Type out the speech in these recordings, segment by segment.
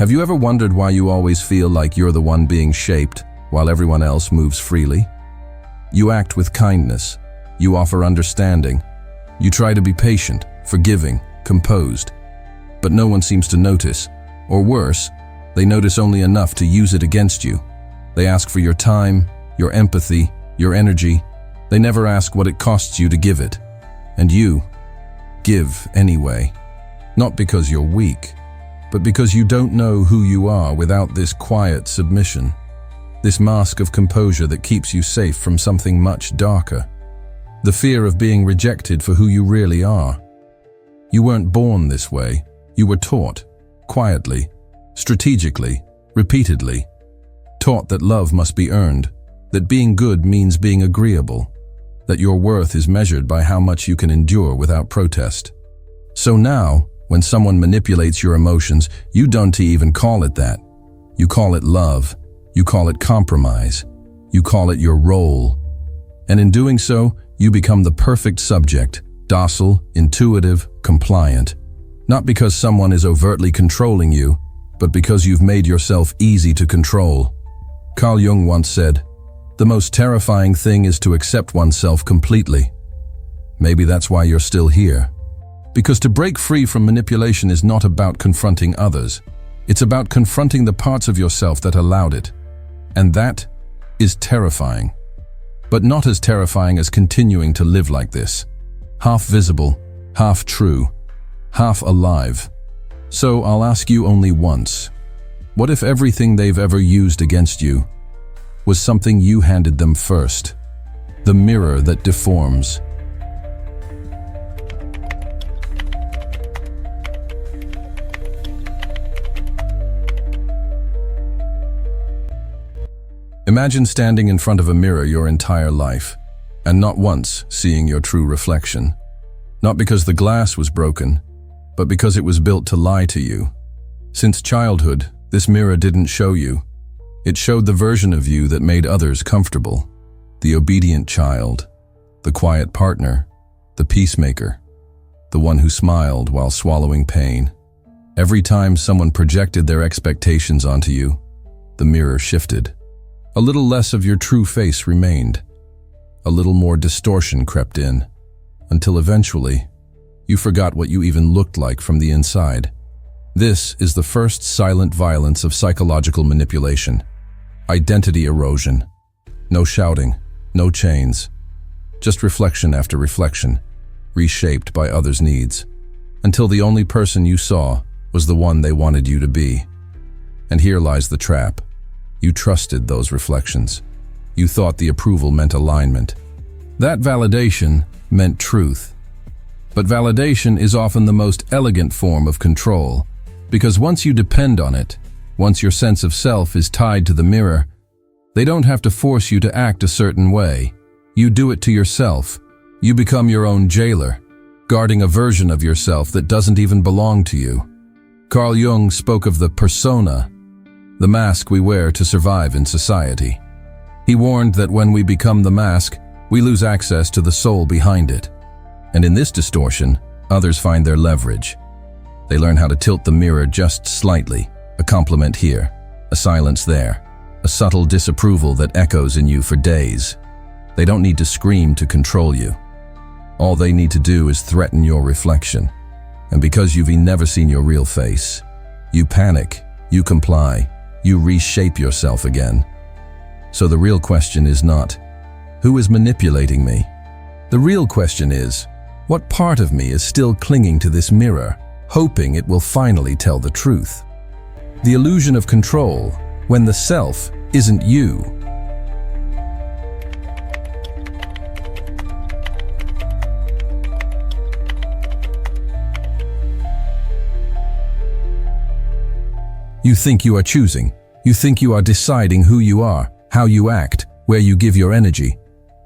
Have you ever wondered why you always feel like you're the one being shaped while everyone else moves freely? You act with kindness. You offer understanding. You try to be patient, forgiving, composed. But no one seems to notice. Or worse, they notice only enough to use it against you. They ask for your time, your empathy, your energy. They never ask what it costs you to give it. And you give anyway. Not because you're weak, but because you don't know who you are without this quiet submission. This mask of composure that keeps you safe from something much darker. The fear of being rejected for who you really are. You weren't born this way. You were taught, quietly, strategically, repeatedly. Taught that love must be earned, that being good means being agreeable, that your worth is measured by how much you can endure without protest. So now, when someone manipulates your emotions, you don't even call it that. You call it love. You call it compromise. You call it your role. And in doing so, you become the perfect subject, docile, intuitive, compliant. Not because someone is overtly controlling you, but because you've made yourself easy to control. Carl Jung once said, "The most terrifying thing is to accept oneself completely." Maybe that's why you're still here. Because to break free from manipulation is not about confronting others. It's about confronting the parts of yourself that allowed it. And that is terrifying. But not as terrifying as continuing to live like this. Half visible, half true, half alive. So I'll ask you only once. What if everything they've ever used against you was something you handed them first? The mirror that deforms. Imagine standing in front of a mirror your entire life, and not once seeing your true reflection. Not because the glass was broken, but because it was built to lie to you. Since childhood, this mirror didn't show you. It showed the version of you that made others comfortable. The obedient child, the quiet partner, the peacemaker, the one who smiled while swallowing pain. Every time someone projected their expectations onto you, the mirror shifted. A little less of your true face remained. A little more distortion crept in, until eventually, you forgot what you even looked like from the inside. This is the first silent violence of psychological manipulation. Identity erosion. No shouting, no chains. Just reflection after reflection, reshaped by others' needs, until the only person you saw was the one they wanted you to be. And here lies the trap. You trusted those reflections. You thought the approval meant alignment. That validation meant truth. But validation is often the most elegant form of control, because once you depend on it, once your sense of self is tied to the mirror, they don't have to force you to act a certain way. You do it to yourself. You become your own jailer, guarding a version of yourself that doesn't even belong to you. Carl Jung spoke of the persona, the mask we wear to survive in society. He warned that when we become the mask, we lose access to the soul behind it. And in this distortion, others find their leverage. They learn how to tilt the mirror just slightly, a compliment here, a silence there, a subtle disapproval that echoes in you for days. They don't need to scream to control you. All they need to do is threaten your reflection. And because you've never seen your real face, you panic, you comply, you reshape yourself again. So the real question is not, who is manipulating me? The real question is, what part of me is still clinging to this mirror, hoping it will finally tell the truth? The illusion of control, when the self isn't you. You think you are choosing. You think you are deciding who you are, how you act, where you give your energy.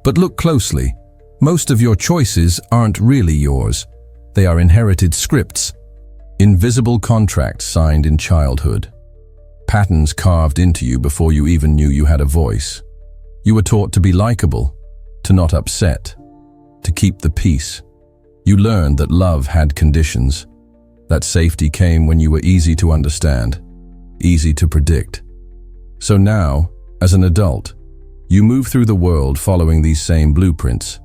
But look closely. Most of your choices aren't really yours. They are inherited scripts. Invisible contracts signed in childhood. Patterns carved into you before you even knew you had a voice. You were taught to be likable, to not upset, to keep the peace. You learned that love had conditions, that safety came when you were easy to understand, easy to predict. So now, as an adult, you move through the world following these same blueprints.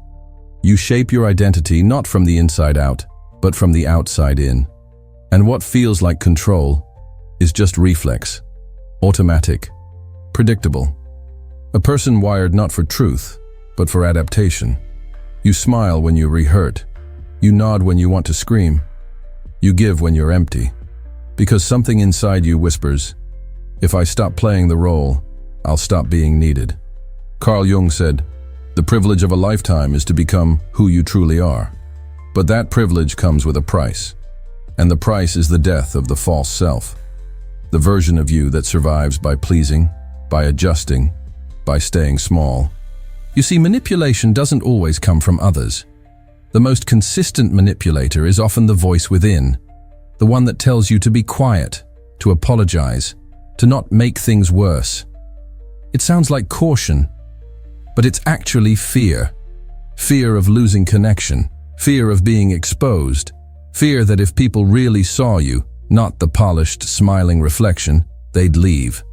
You shape your identity not from the inside out, but from the outside in. And what feels like control is just reflex, automatic, predictable. A person wired not for truth, but for adaptation. You smile when you're hurt. You nod when you want to scream. You give when you're empty. Because something inside you whispers, if I stop playing the role, I'll stop being needed. Carl Jung said, the privilege of a lifetime is to become who you truly are. But that privilege comes with a price. And the price is the death of the false self. The version of you that survives by pleasing, by adjusting, by staying small. You see, manipulation doesn't always come from others. The most consistent manipulator is often the voice within, the one that tells you to be quiet, to apologize, to not make things worse. It sounds like caution, but it's actually fear. Fear of losing connection, fear of being exposed, fear that if people really saw you, not the polished, smiling reflection, they'd leave.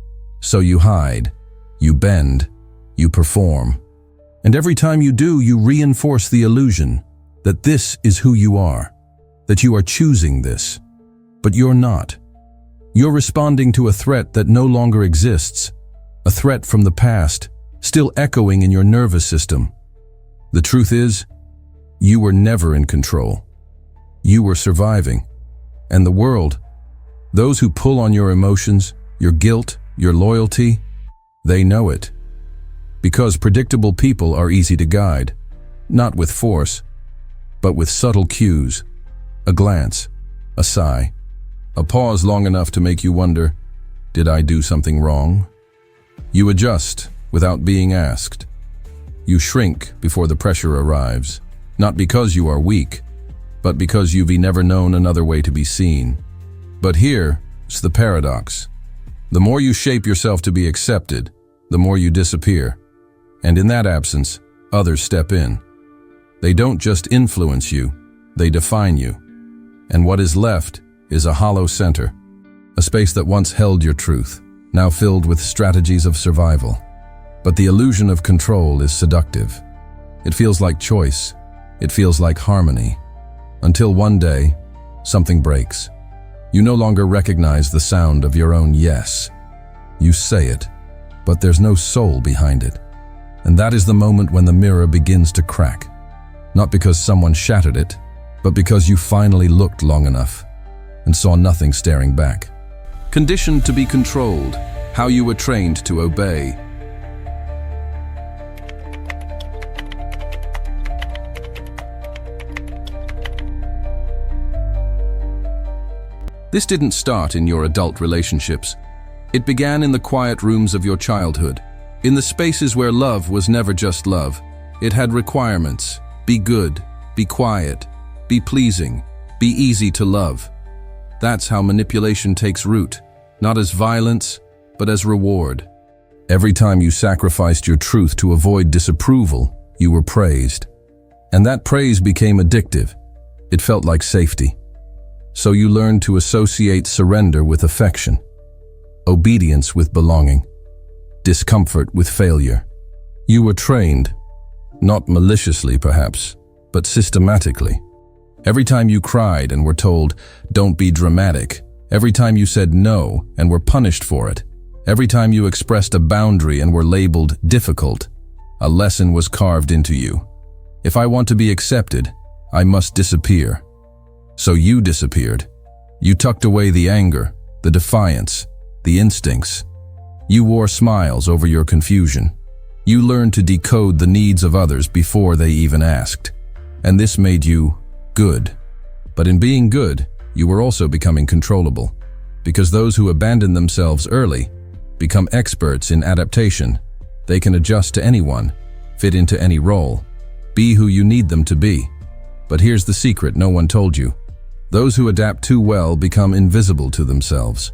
So you hide, you bend, you perform. And every time you do, you reinforce the illusion that this is who you are, that you are choosing this. But you're not. You're responding to a threat that no longer exists, a threat from the past, still echoing in your nervous system. The truth is, you were never in control. You were surviving. And the world, those who pull on your emotions, your guilt, your loyalty, they know it. Because predictable people are easy to guide, not with force, but with subtle cues, a glance, a sigh, a pause long enough to make you wonder, did I do something wrong? You adjust without being asked. You shrink before the pressure arrives, not because you are weak, but because you've never known another way to be seen. But here's the paradox. The more you shape yourself to be accepted, the more you disappear. And in that absence, others step in. They don't just influence you, they define you. And what is left is a hollow center, a space that once held your truth, now filled with strategies of survival. But the illusion of control is seductive. It feels like choice. It feels like harmony. Until one day, something breaks. You no longer recognize the sound of your own yes. You say it, but there's no soul behind it. And that is the moment when the mirror begins to crack. Not because someone shattered it, but because you finally looked long enough and saw nothing staring back. Conditioned to be controlled, how you were trained to obey. This didn't start in your adult relationships. It began in the quiet rooms of your childhood, in the spaces where love was never just love. It had requirements. Be good, be quiet, be pleasing, be easy to love. That's how manipulation takes root, not as violence, but as reward. Every time you sacrificed your truth to avoid disapproval, you were praised. And that praise became addictive. It felt like safety. So you learned to associate surrender with affection, obedience with belonging, discomfort with failure. You were trained, not maliciously perhaps, but systematically. Every time you cried and were told, don't be dramatic. Every time you said no and were punished for it. Every time you expressed a boundary and were labeled difficult, a lesson was carved into you. If I want to be accepted, I must disappear. So you disappeared. You tucked away the anger, the defiance, the instincts. You wore smiles over your confusion. You learned to decode the needs of others before they even asked. And this made you good. But in being good, you were also becoming controllable. Because those who abandon themselves early become experts in adaptation. They can adjust to anyone, fit into any role, be who you need them to be. But here's the secret no one told you. Those who adapt too well become invisible to themselves.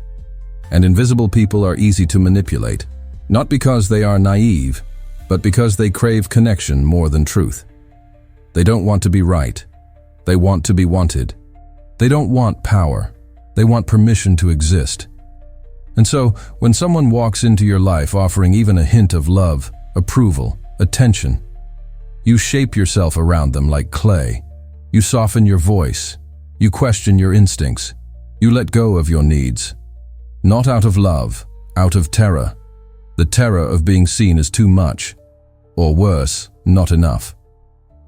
And invisible people are easy to manipulate, not because they are naive, but because they crave connection more than truth. They don't want to be right. They want to be wanted. They don't want power. They want permission to exist. And so, when someone walks into your life offering even a hint of love, approval, attention, you shape yourself around them like clay. You soften your voice. You question your instincts. You let go of your needs. Not out of love, out of terror. The terror of being seen as too much, or worse, not enough.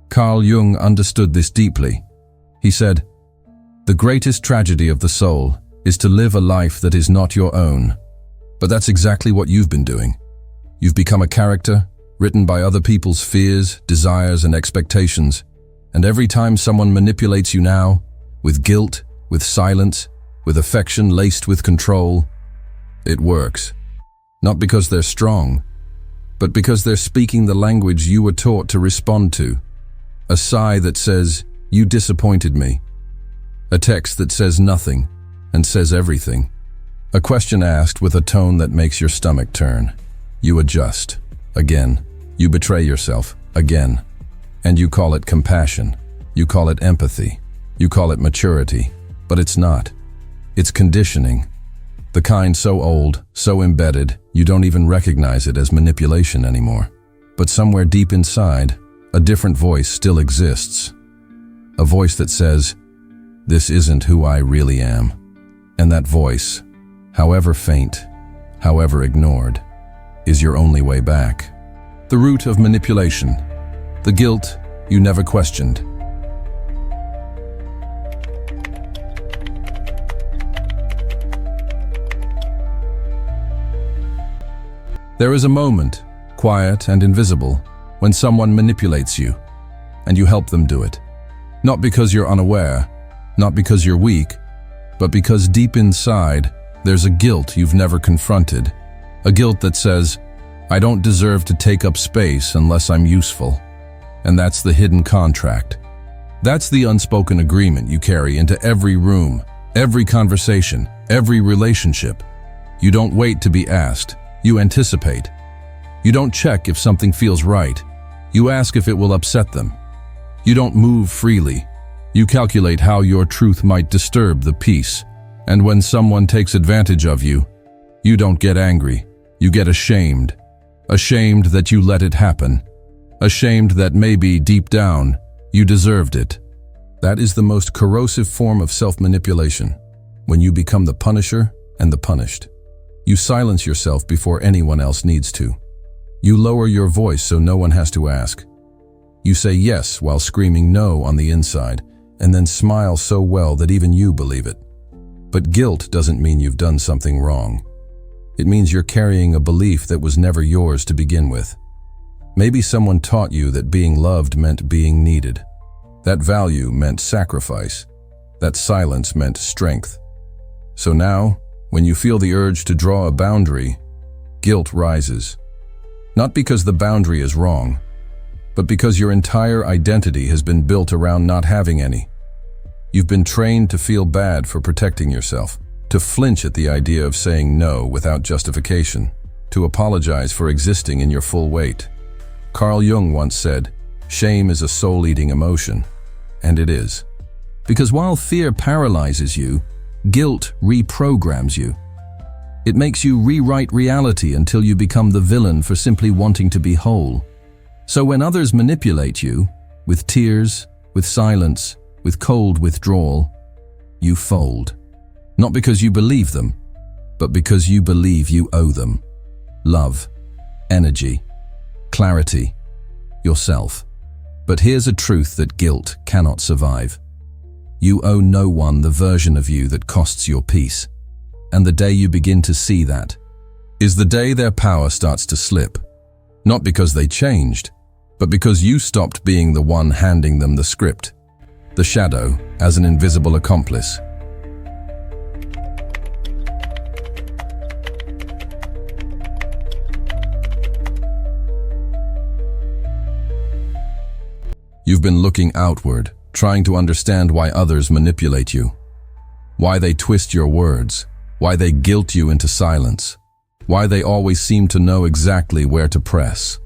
Carl Jung understood this deeply. He said, "The greatest tragedy of the soul is to live a life that is not your own." But that's exactly what you've been doing. You've become a character, written by other people's fears, desires, and expectations. And every time someone manipulates you now, with guilt, with silence, with affection laced with control, it works. Not because they're strong, but because they're speaking the language you were taught to respond to. A sigh that says, "You disappointed me." A text that says nothing and says everything. A question asked with a tone that makes your stomach turn. You adjust. Again. You betray yourself. Again. And you call it compassion. You call it empathy. You call it maturity. But it's not. It's conditioning. The kind so old, so embedded, you don't even recognize it as manipulation anymore. But somewhere deep inside, a different voice still exists. A voice that says, "This isn't who I really am." And that voice, however faint, however ignored, is your only way back. The root of manipulation, the guilt you never questioned. There is a moment, quiet and invisible, when someone manipulates you, and you help them do it. Not because you're unaware, not because you're weak, but because deep inside, there's a guilt you've never confronted. A guilt that says, "I don't deserve to take up space unless I'm useful." And that's the hidden contract. That's the unspoken agreement you carry into every room, every conversation, every relationship. You don't wait to be asked. You anticipate. You don't check if something feels right. You ask if it will upset them. You don't move freely. You calculate how your truth might disturb the peace. And when someone takes advantage of you, you don't get angry. You get ashamed. Ashamed that you let it happen. Ashamed that maybe, deep down, you deserved it. That is the most corrosive form of self-manipulation, when you become the punisher and the punished. You silence yourself before anyone else needs to. You lower your voice so no one has to ask. You say yes while screaming no on the inside, and then smile so well that even you believe it. But guilt doesn't mean you've done something wrong. It means you're carrying a belief that was never yours to begin with. Maybe someone taught you that being loved meant being needed. That value meant sacrifice. That silence meant strength. So now, when you feel the urge to draw a boundary, guilt rises. Not because the boundary is wrong, but because your entire identity has been built around not having any. You've been trained to feel bad for protecting yourself, to flinch at the idea of saying no without justification, to apologize for existing in your full weight. Carl Jung once said, "Shame is a soul-eating emotion," and it is. Because while fear paralyzes you, guilt reprograms you. It makes you rewrite reality until you become the villain for simply wanting to be whole. So when others manipulate you, with tears, with silence, with cold withdrawal, you fold. Not because you believe them, but because you believe you owe them. Love, energy, clarity, yourself. But here's a truth that guilt cannot survive. You owe no one the version of you that costs your peace. And the day you begin to see that is the day their power starts to slip. Not because they changed, but because you stopped being the one handing them the script. The shadow as an invisible accomplice. You've been looking outward, trying to understand why others manipulate you, why they twist your words, why they guilt you into silence, why they always seem to know exactly where to press.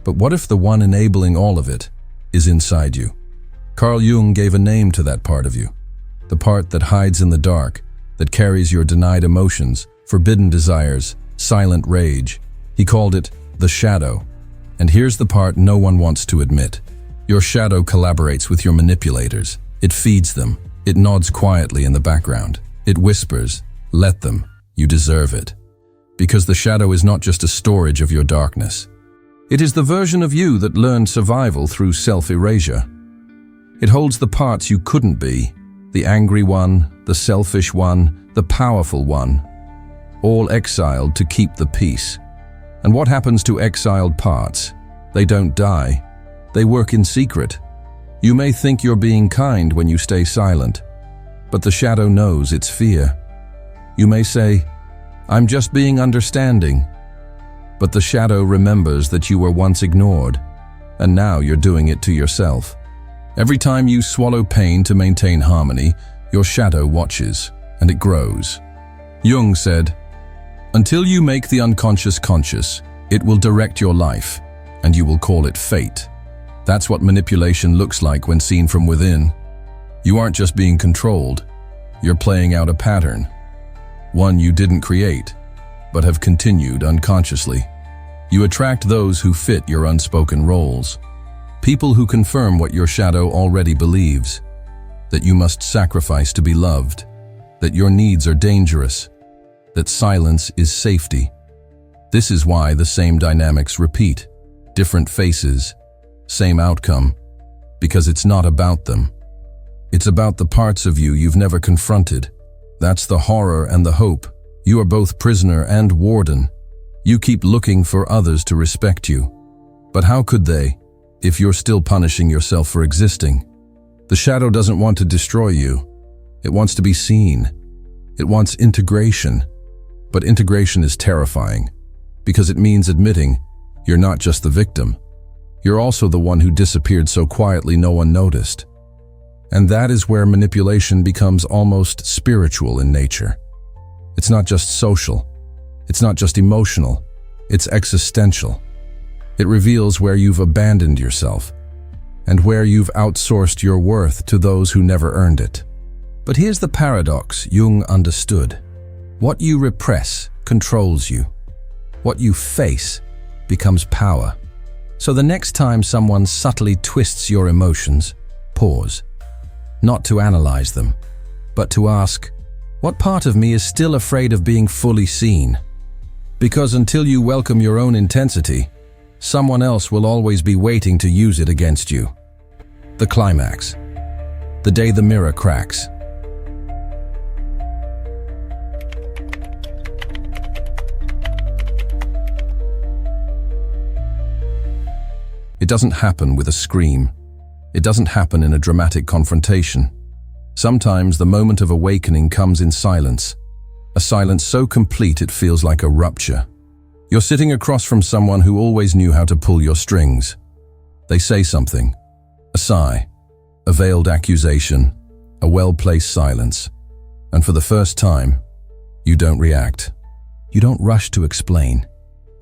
But what if the one enabling all of it is inside you? Carl Jung gave a name to that part of you, the part that hides in the dark, that carries your denied emotions, forbidden desires, silent rage. He called it the shadow. And here's the part no one wants to admit. Your shadow collaborates with your manipulators. It feeds them. It nods quietly in the background. It whispers, "Let them. You deserve it." Because the shadow is not just a storage of your darkness. It is the version of you that learned survival through self-erasure. It holds the parts you couldn't be, the angry one, the selfish one, the powerful one, all exiled to keep the peace. And what happens to exiled parts? They don't die. They work in secret. You may think you're being kind when you stay silent, but the shadow knows it's fear. You may say, "I'm just being understanding," but the shadow remembers that you were once ignored, and now you're doing it to yourself. Every time you swallow pain to maintain harmony, your shadow watches, and it grows. Jung said, "Until you make the unconscious conscious, it will direct your life, and you will call it fate." That's what manipulation looks like when seen from within. You aren't just being controlled, you're playing out a pattern. One you didn't create, but have continued unconsciously. You attract those who fit your unspoken roles. People who confirm what your shadow already believes. That you must sacrifice to be loved. That your needs are dangerous. That silence is safety. This is why the same dynamics repeat. Different faces, same outcome. Because it's not about them. It's about the parts of you you've never confronted. That's the horror and the hope. You are both prisoner and warden. You keep looking for others to respect you. But how could they, if you're still punishing yourself for existing? The shadow doesn't want to destroy you. It wants to be seen. It wants integration. But integration is terrifying, because it means admitting you're not just the victim. You're also the one who disappeared so quietly no one noticed. And that is where manipulation becomes almost spiritual in nature. It's not just social. It's not just emotional. It's existential. It reveals where you've abandoned yourself and where you've outsourced your worth to those who never earned it. But here's the paradox Jung understood. What you repress controls you. What you face becomes power. So the next time someone subtly twists your emotions, pause. Not to analyze them, but to ask, what part of me is still afraid of being fully seen? Because until you welcome your own intensity, someone else will always be waiting to use it against you. The climax. The day the mirror cracks. It doesn't happen with a scream. It doesn't happen in a dramatic confrontation. Sometimes the moment of awakening comes in silence. A silence so complete it feels like a rupture. You're sitting across from someone who always knew how to pull your strings. They say something. A sigh. A veiled accusation. A well-placed silence. And for the first time, you don't react. You don't rush to explain.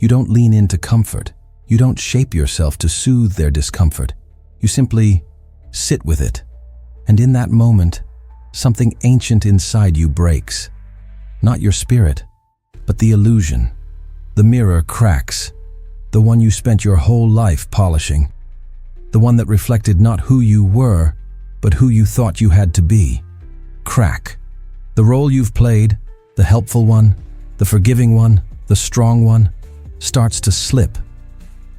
You don't lean into comfort. You don't shape yourself to soothe their discomfort. You simply sit with it. And in that moment, something ancient inside you breaks. Not your spirit, but the illusion. The mirror cracks. The one you spent your whole life polishing. The one that reflected not who you were, but who you thought you had to be. Crack. The role you've played, the helpful one, the forgiving one, the strong one, starts to slip.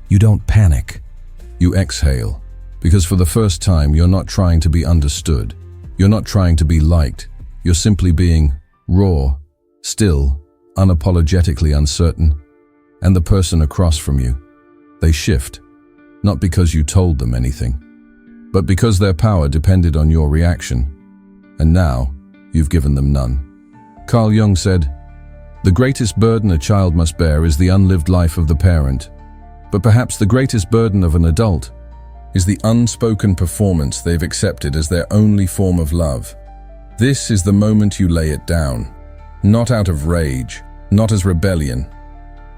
You don't panic. You exhale. Because for the first time, you're not trying to be understood. You're not trying to be liked. You're simply being raw, still, unapologetically uncertain. And the person across from you, they shift. Not because you told them anything, but because their power depended on your reaction. And now, you've given them none. Carl Jung said, "The greatest burden a child must bear is the unlived life of the parent. But perhaps the greatest burden of an adult is the unspoken performance they've accepted as their only form of love. This is the moment you lay it down, not out of rage, not as rebellion,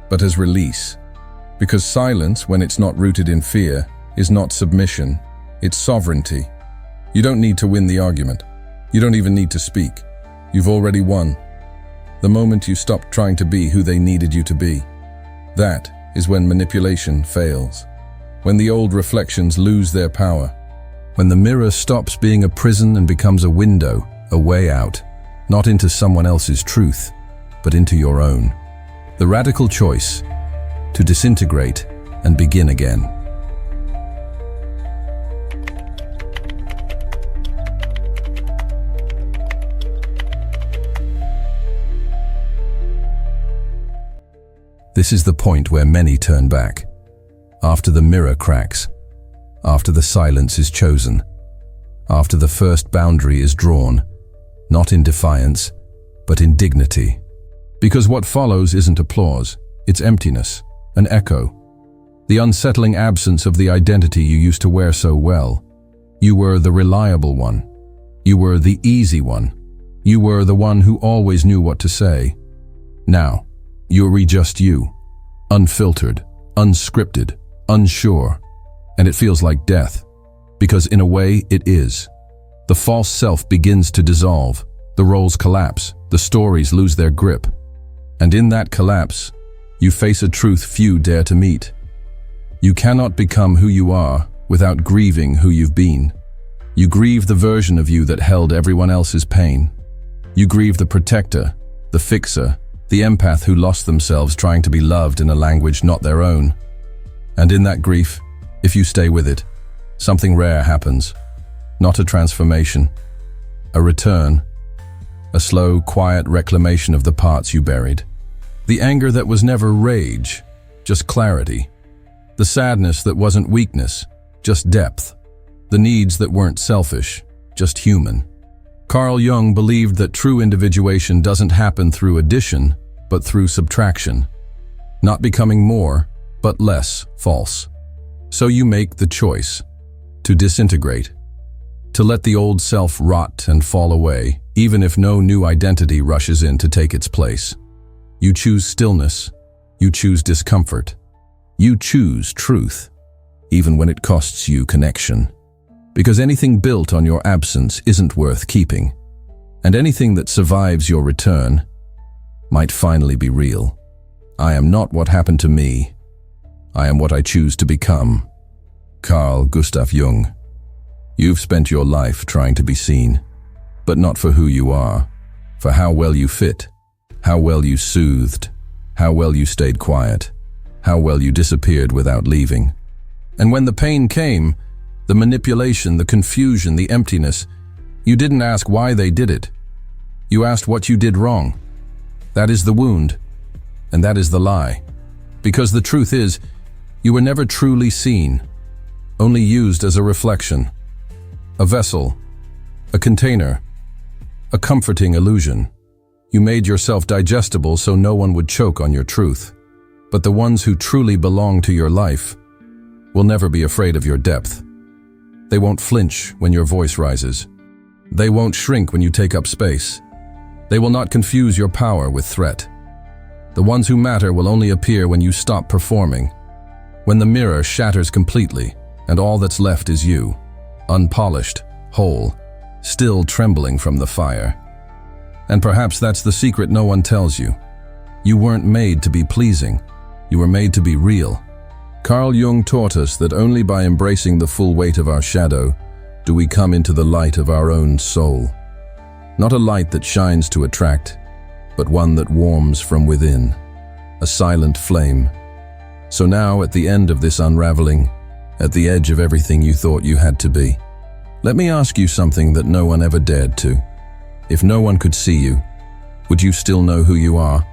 but as release. Because silence, when it's not rooted in fear, is not submission, it's sovereignty. You don't need to win the argument. You don't even need to speak. You've already won. the moment you stopped trying to be who they needed you to be. That is when manipulation fails, when the old reflections lose their power, when the mirror stops being a prison and becomes a window, a way out, not into someone else's truth, but into your own. The radical choice to disintegrate and begin again. This is the point where many turn back, after the mirror cracks, after the silence is chosen, after the first boundary is drawn, not in defiance, but in dignity. Because what follows isn't applause, it's emptiness, an echo, the unsettling absence of the identity you used to wear so well. You were the reliable one. You were the easy one. You were the one who always knew what to say. Now, you're just you, unfiltered, unscripted, unsure, and it feels like death, because in a way it is. The false self begins to dissolve, the roles collapse, the stories lose their grip, and in that collapse, you face a truth few dare to meet. You cannot become who you are without grieving who you've been. You grieve the version of you that held everyone else's pain. You grieve the protector, the fixer, the empath who lost themselves trying to be loved in a language not their own. And in that grief, if you stay with it, something rare happens. Not a transformation, a return, a slow, quiet reclamation of the parts you buried. The anger that was never rage, just clarity. The sadness that wasn't weakness, just depth. The needs that weren't selfish, just human. Carl Jung believed that true individuation doesn't happen through addition, but through subtraction. Not becoming more, but less false. So you make the choice to disintegrate, to let the old self rot and fall away, even if no new identity rushes in to take its place. You choose stillness, you choose discomfort, you choose truth, even when it costs you connection. Because anything built on your absence isn't worth keeping, and anything that survives your return might finally be real. I am not what happened to me. I am what I choose to become. Carl Gustav Jung. You've spent your life trying to be seen, but not for who you are, for how well you fit, how well you soothed, how well you stayed quiet, how well you disappeared without leaving. And when the pain came, the manipulation, the confusion, the emptiness, you didn't ask why they did it. You asked what you did wrong. That is the wound, and that is the lie. Because the truth is, you were never truly seen, only used as a reflection, a vessel, a container, a comforting illusion. You made yourself digestible so no one would choke on your truth. But the ones who truly belong to your life will never be afraid of your depth. They won't flinch when your voice rises. They won't shrink when you take up space. They will not confuse your power with threat. The ones who matter will only appear when you stop performing, when the mirror shatters completely and all that's left is you, unpolished, whole, still trembling from the fire. And perhaps that's the secret no one tells you. You weren't made to be pleasing. You were made to be real. Carl Jung taught us that only by embracing the full weight of our shadow do we come into the light of our own soul. Not a light that shines to attract, but one that warms from within, a silent flame. So now, at the end of this unraveling, at the edge of everything you thought you had to be, let me ask you something that no one ever dared to. If no one could see you, would you still know who you are?